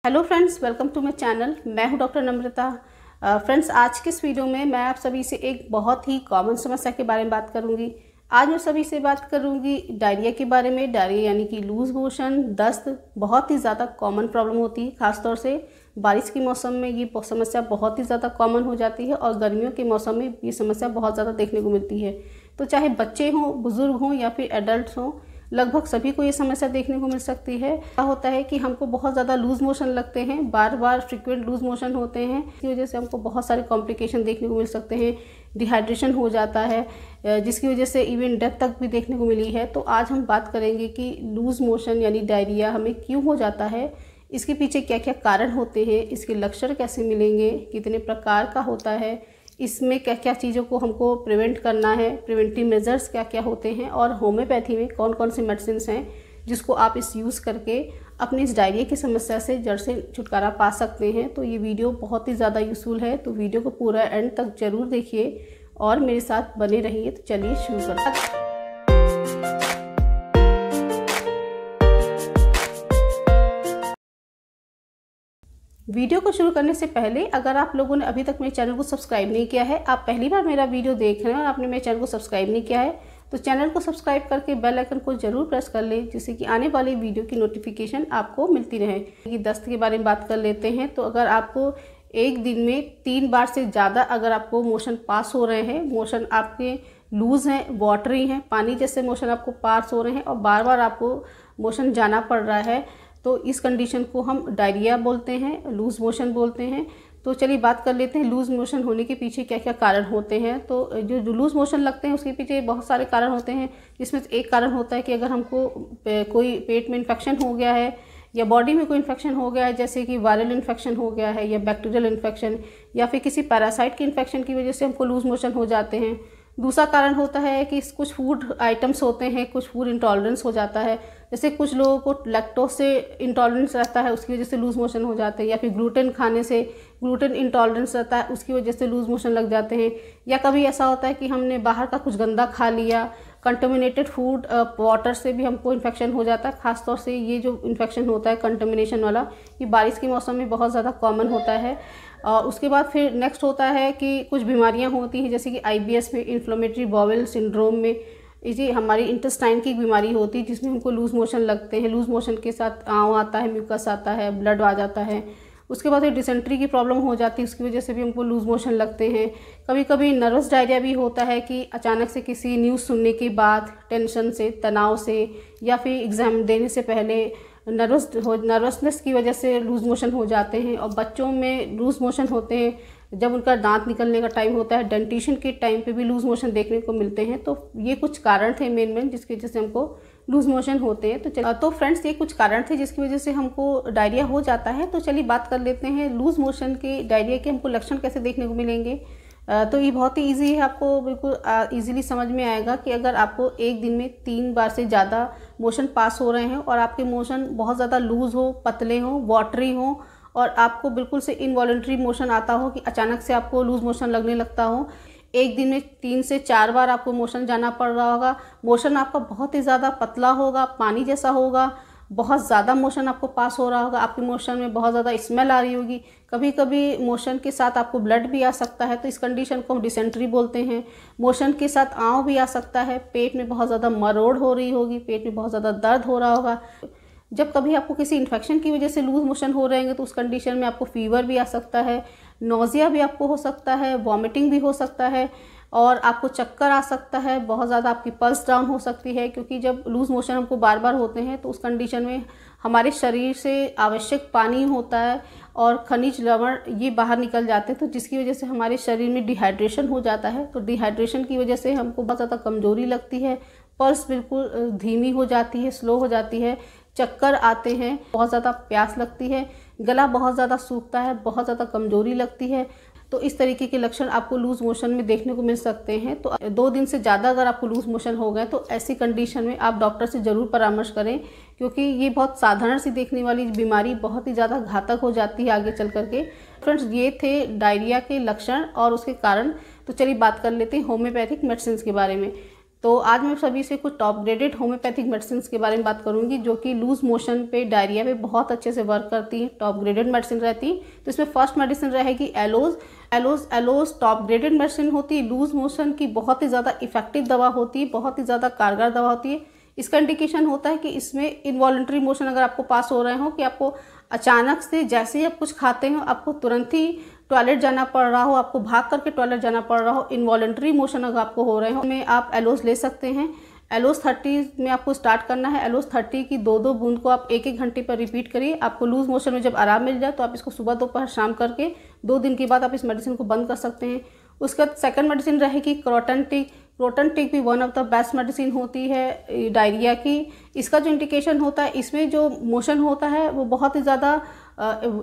Hello friends, welcome to my channel. मैं हूं doctor नम्रता। Friends, आज के इस वीडियो में मैं आप सभी से एक बहुत ही कॉमन समस्या के बारे में बात करूंगी। आज मैं सभी से बात करूंगी डायरिया के बारे में। डायरिया यानी कि लूज मोशन, दस्त बहुत ही ज़्यादा कॉमन प्रॉब्लम होती है। ख़ासतौर से बारिश के मौसम में ये समस्या बहुत ही ज़्यादा कॉमन हो जाती है और गर्मियों के मौसम में ये समस्या बहुत ज़्यादा देखने को मिलती है। तो चाहे बच्चे हों, बुज़ुर्ग हों या फिर एडल्ट हों, लगभग सभी को ये समस्या देखने को मिल सकती है। क्या होता है कि हमको बहुत ज़्यादा लूज़ मोशन लगते हैं, बार बार फ्रिक्वेंट लूज़ मोशन होते हैं। इसकी वजह से हमको बहुत सारे कॉम्प्लिकेशन देखने को मिल सकते हैं। डिहाइड्रेशन हो जाता है, जिसकी वजह से इवन डेथ तक भी देखने को मिली है। तो आज हम बात करेंगे कि लूज़ मोशन यानी डायरिया हमें क्यों हो जाता है, इसके पीछे क्या क्या कारण होते हैं, इसके लक्षण कैसे मिलेंगे, कितने प्रकार का होता है, इसमें क्या क्या चीज़ों को हमको प्रिवेंट करना है, प्रिवेंटिव मेजर्स क्या क्या होते हैं, और होम्योपैथी में कौन कौन सी मेडिसिन हैं जिसको आप इस यूज़ करके अपनी इस डायरिया की समस्या से जड़ से छुटकारा पा सकते हैं। तो ये वीडियो बहुत ही ज़्यादा यूज़फुल है, तो वीडियो को पूरा एंड तक ज़रूर देखिए और मेरे साथ बने रहिए। तो चलिए शुरू करते हैं। वीडियो को शुरू करने से पहले अगर आप लोगों ने अभी तक मेरे चैनल को सब्सक्राइब नहीं किया है, आप पहली बार मेरा वीडियो देख रहे हैं और आपने मेरे चैनल को सब्सक्राइब नहीं किया है, तो चैनल को सब्सक्राइब करके बेल आइकन को जरूर प्रेस कर लें, जिससे कि आने वाली वीडियो की नोटिफिकेशन आपको मिलती रहे। कि दस्त के बारे में बात कर लेते हैं। तो अगर आपको एक दिन में 3 बार से ज़्यादा अगर आपको मोशन पास हो रहे हैं, मोशन आपके लूज़ हैं, वाटरी हैं, पानी जैसे मोशन आपको पास हो रहे हैं और बार बार आपको मोशन जाना पड़ रहा है, तो इस कंडीशन को हम डायरिया बोलते हैं, लूज़ मोशन बोलते हैं। तो चलिए बात कर लेते हैं लूज़ मोशन होने के पीछे क्या क्या कारण होते हैं। तो जो लूज़ मोशन लगते हैं उसके पीछे बहुत सारे कारण होते हैं, जिसमें एक कारण होता है कि अगर हमको कोई पेट में इन्फेक्शन हो गया है या बॉडी में कोई इन्फेक्शन हो गया है, जैसे कि वायरल इन्फेक्शन हो गया है या बैक्टीरियल इन्फेक्शन या फिर किसी पैरासाइट के इन्फेक्शन की वजह से हमको लूज़ मोशन हो जाते हैं। दूसरा कारण होता है कि कुछ फूड आइटम्स होते हैं, कुछ फूड इंटॉलरेंस हो जाता है, जैसे कुछ लोगों को लैक्टोज से इंटॉलरेंस रहता है, उसकी वजह से लूज़ मोशन हो जाते हैं, या फिर ग्लूटेन खाने से ग्लूटेन इंटॉलरेंस रहता है, उसकी वजह से लूज़ मोशन लग जाते हैं। या कभी ऐसा होता है कि हमने बाहर का कुछ गंदा खा लिया, कंटामिनेटेड फूड वाटर से भी हमको इन्फेक्शन हो जाता है। खासतौर से ये जो इन्फेक्शन होता है कंटामिनेशन वाला, ये बारिश के मौसम में बहुत ज़्यादा कॉमन होता है। और उसके बाद फिर नेक्स्ट होता है कि कुछ बीमारियां होती हैं, जैसे कि IBS में, इन्फ्लेमेटरी बाउल सिंड्रोम में, ये हमारी इंटेस्टाइन की बीमारी होती है, जिसमें हमको लूज़ मोशन लगते हैं। लूज़ मोशन के साथ आंव आता है, म्यूकस आता है, ब्लड आ जाता है। उसके बाद फिर डिसेंट्री की प्रॉब्लम हो जाती है, उसकी वजह से भी हमको लूज़ मोशन लगते हैं। कभी कभी नर्वस डायरिया भी होता है कि अचानक से किसी न्यूज़ सुनने के बाद, टेंशन से, तनाव से, या फिर एग्ज़ाम देने से पहले नर्वसनेस की वजह से लूज़ मोशन हो जाते हैं। और बच्चों में लूज़ मोशन होते हैं जब उनका दांत निकलने का टाइम होता है, डेंटिशन के टाइम पे भी लूज़ मोशन देखने को मिलते हैं। तो ये कुछ कारण थे मेन जिसकी वजह से हमको लूज़ मोशन होते हैं। तो फ्रेंड्स, ये कुछ कारण थे जिसकी वजह से हमको डायरिया हो जाता है। तो चलिए बात कर लेते हैं लूज़ मोशन के, डायरिया के हमको लक्षण कैसे देखने को मिलेंगे। तो ये बहुत ही ईजी है, आपको बिल्कुल ईजिली समझ में आएगा कि अगर आपको एक दिन में 3 बार से ज़्यादा मोशन पास हो रहे हैं और आपके मोशन बहुत ज़्यादा लूज़ हो, पतले हों, वाटरी हों, और आपको बिल्कुल से इनवॉलंटरी मोशन आता हो कि अचानक से आपको लूज़ मोशन लगने लगता हो, एक दिन में 3 से 4 बार आपको मोशन जाना पड़ रहा होगा, मोशन आपका बहुत ही ज़्यादा पतला होगा, पानी जैसा होगा, बहुत ज़्यादा मोशन आपको पास हो रहा होगा, आपके मोशन में बहुत ज़्यादा स्मेल आ रही होगी, कभी कभी मोशन के साथ आपको ब्लड भी आ सकता है, तो इस कंडीशन को हम डिसेंट्री बोलते हैं। मोशन के साथ आंव भी आ सकता है, पेट में बहुत ज़्यादा मरोड़ हो रही होगी, पेट में बहुत ज़्यादा दर्द हो रहा होगा। जब कभी आपको किसी इन्फेक्शन की वजह से लूज़ मोशन हो रहे हैं तो उस कंडीशन में आपको फीवर भी आ सकता है, नोज़िया भी आपको हो सकता है, वॉमिटिंग भी हो सकता है, और आपको चक्कर आ सकता है, बहुत ज़्यादा आपकी पल्स डाउन हो सकती है। क्योंकि जब लूज़ मोशन हमको बार बार होते हैं तो उस कंडीशन में हमारे शरीर से आवश्यक पानी होता है और खनिज लवण ये बाहर निकल जाते हैं, तो जिसकी वजह से हमारे शरीर में डिहाइड्रेशन हो जाता है। तो डिहाइड्रेशन की वजह से हमको बहुत ज़्यादा कमज़ोरी लगती है, पल्स बिल्कुल धीमी हो जाती है, स्लो हो जाती है, चक्कर आते हैं, बहुत ज़्यादा प्यास लगती है, गला बहुत ज़्यादा सूखता है, बहुत ज़्यादा कमज़ोरी लगती है। तो इस तरीके के लक्षण आपको लूज़ मोशन में देखने को मिल सकते हैं। तो 2 दिन से ज़्यादा अगर आपको लूज़ मोशन हो गए तो ऐसी कंडीशन में आप डॉक्टर से ज़रूर परामर्श करें, क्योंकि ये बहुत साधारण सी देखने वाली बीमारी बहुत ही ज़्यादा घातक हो जाती है आगे चल करके। फ्रेंड्स, ये थे डायरिया के लक्षण और उसके कारण। तो चलिए बात कर लेते हैं होम्योपैथिक मेडिसिन के बारे में। तो आज मैं सभी से कुछ टॉप ग्रेडेड होम्योपैथिक मेडिसिन के बारे में बात करूंगी जो कि लूज मोशन पे, डायरिया पे बहुत अच्छे से वर्क करती हैं, टॉप ग्रेडेड मेडिसिन रहती है। तो इसमें फर्स्ट मेडिसिन रहेगी एलोज। एलोज टॉप ग्रेडेड मेडिसिन होती है, लूज मोशन की बहुत ही ज़्यादा इफेक्टिव दवा होती है, बहुत ही ज़्यादा कारगर दवा होती है। इसका इंडिकेशन होता है कि इसमें इनवॉलंटरी मोशन अगर आपको पास हो रहे हो, कि आपको अचानक से जैसे ही आप कुछ खाते हो आपको तुरंत ही टॉयलेट जाना पड़ रहा हो, आपको भाग करके टॉयलेट जाना पड़ रहा हो, इनवॉलंटरी मोशन अगर आपको हो रहे हो, में आप एलोज ले सकते हैं। एलोज 30 में आपको स्टार्ट करना है। एलोज 30 की 2-2 बूंद को आप 1-1 घंटे पर रिपीट करिए। आपको लूज मोशन में जब आराम मिल जाए तो आप इसको सुबह दोपहर शाम करके 2 दिन के बाद आप इस मेडिसिन को बंद कर सकते हैं। उसके बाद सेकंड मेडिसिन रहेगी क्रोटन टिक। क्रोटन टिक भी one of the best medicine होती है डायरिया की। इसका जो इंडिकेशन होता है, इसमें जो मोशन होता है वो बहुत ही ज़्यादा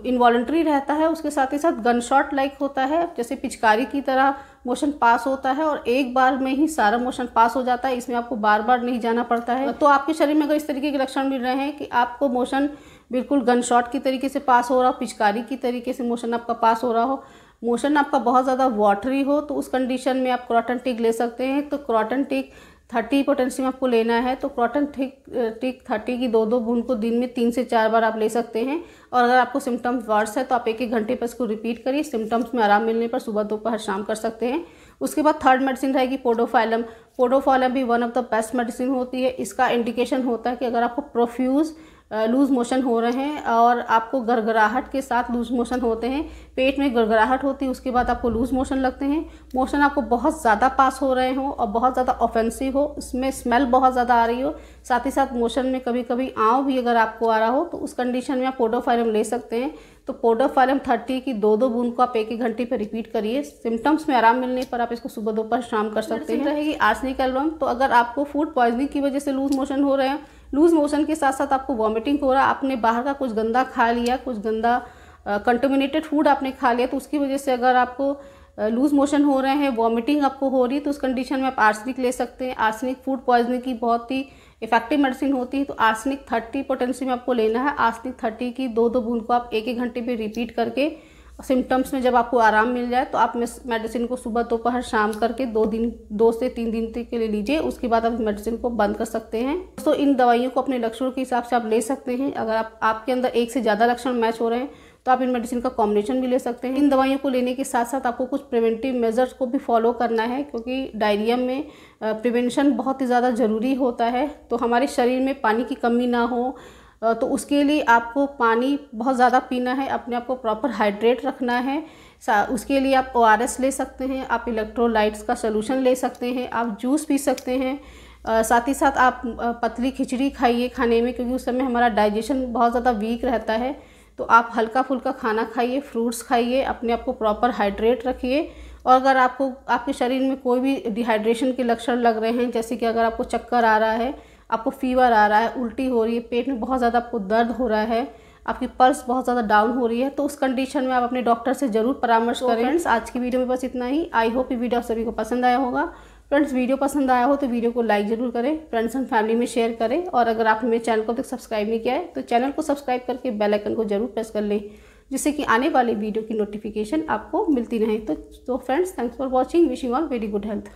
इनवॉलंटरी रहता है, उसके साथ ही साथ गन शॉट लाइक होता है, जैसे पिचकारी की तरह मोशन पास होता है और एक बार में ही सारा मोशन पास हो जाता है। इसमें आपको बार बार नहीं जाना पड़ता है। तो आपके शरीर में अगर इस तरीके के लक्षण मिल रहे हैं कि आपको मोशन बिल्कुल गन शॉट की तरीके से पास हो रहा हो, पिचकारी की तरीके से मोशन आपका पास हो रहा हो, मोशन आपका बहुत ज़्यादा वाटरी हो, तो उस कंडीशन में आप क्रोटन टिक ले सकते हैं। तो क्रोटन टिक 30 पोटेंसी में आपको लेना है। तो क्रोटन टिक 30 की 2-2 बूंद को दिन में 3 से 4 बार आप ले सकते हैं। और अगर आपको सिम्टम्स वर्स है तो आप 1-1 घंटे पर इसको रिपीट करिए। सिम्टम्स में आराम मिलने पर सुबह दोपहर शाम कर सकते हैं। उसके बाद थर्ड मेडिसिन रहेगी पोडोफाइलम। पोडोफाइलम भी one of the best medicine होती है। इसका इंडिकेशन होता है कि अगर आपको प्रोफ्यूज लूज मोशन हो रहे हैं और आपको गड़गड़ाहट के साथ लूज मोशन होते हैं, पेट में गड़गड़ाहट होती है, उसके बाद आपको लूज मोशन लगते हैं, मोशन आपको बहुत ज़्यादा पास हो रहे हो और बहुत ज़्यादा ऑफेंसिव हो, उसमें स्मेल बहुत ज़्यादा आ रही हो, साथ ही साथ मोशन में कभी कभी आँव भी अगर आपको आ रहा हो, तो उस कंडीशन में आप पोडोफाइलम ले सकते हैं। तो पोडोफाइलम 30 की 2-2 बूंद को आप 1-1 घंटे पर रिपीट करिए। सिम्टम्स में आराम मिलने पर आप इसको सुबह दोपहर शाम कर सकते हैं। रहेगी आर्सेनिक एल्बम। तो अगर आपको फूड पॉइजनिंग की वजह से लूज मोशन हो रहे हैं, लूज मोशन के साथ साथ आपको वॉमिटिंग हो रहा है, आपने बाहर का कुछ गंदा खा लिया, कुछ गंदा कंटेमिनेटेड फूड आपने खा लिया, तो उसकी वजह से अगर आपको लूज मोशन हो रहे हैं, वॉमिटिंग आपको हो रही है, तो उस कंडीशन में आप आर्सेनिक ले सकते हैं। आर्सेनिक फूड पॉइजनिंग की बहुत ही इफेक्टिव मेडिसिन होती है। तो आर्सेनिक 30 पोटेंसी में आपको लेना है। आर्सेनिक 30 की 2-2 बूंद को आप 1-1 घंटे पे रिपीट करके सिम्टम्स में जब आपको आराम मिल जाए तो आप मेडिसिन को सुबह दोपहर शाम करके 2 से 3 दिन तक के लिए लीजिए। उसके बाद आप मेडिसिन को बंद कर सकते हैं। तो इन दवाइयों को अपने लक्षणों के हिसाब से आप ले सकते हैं। अगर आपके अंदर 1 से ज़्यादा लक्षण मैच हो रहे हैं तो आप इन मेडिसिन का कॉम्बिनेशन भी ले सकते हैं। इन दवाइयों को लेने के साथ साथ आपको कुछ प्रिवेंटिव मेजर्स को भी फॉलो करना है, क्योंकि डायरिया में प्रिवेंशन बहुत ही ज़्यादा ज़रूरी होता है। तो हमारे शरीर में पानी की कमी ना हो, तो उसके लिए आपको पानी बहुत ज़्यादा पीना है, अपने आप को प्रॉपर हाइड्रेट रखना है। उसके लिए आप ORS ले सकते हैं, आप इलेक्ट्रोलाइट्स का सोल्यूशन ले सकते हैं, आप जूस पी सकते हैं। साथ ही साथ आप पतली खिचड़ी खाइए खाने में, क्योंकि उस समय हमारा डाइजेशन बहुत ज़्यादा वीक रहता है। तो आप हल्का फुल्का खाना खाइए, फ्रूट्स खाइए, अपने आप को प्रॉपर हाइड्रेट रखिए। और अगर आपके शरीर में कोई भी डिहाइड्रेशन के लक्षण लग रहे हैं, जैसे कि अगर आपको चक्कर आ रहा है, आपको फीवर आ रहा है, उल्टी हो रही है, पेट में बहुत ज़्यादा आपको दर्द हो रहा है, आपकी पल्स बहुत ज़्यादा डाउन हो रही है, तो उस कंडीशन में आप अपने डॉक्टर से ज़रूर परामर्श करें। फ्रेंड्स, आज की वीडियो में बस इतना ही। आई होप ये वीडियो आप सभी को पसंद आया होगा। फ्रेंड्स, वीडियो पसंद आया हो तो वीडियो को लाइक ज़रूर करें, फ्रेंड्स एंड फैमिली में शेयर करें। और अगर आपने मेरे चैनल को अब तक सब्सक्राइब नहीं किया है तो चैनल को सब्सक्राइब करके बेल आइकन को जरूर प्रेस कर लें, जिससे कि आने वाले वीडियो की नोटिफिकेशन आपको मिलती रहे। तो friends, thanks for watching. Wishing all very good health.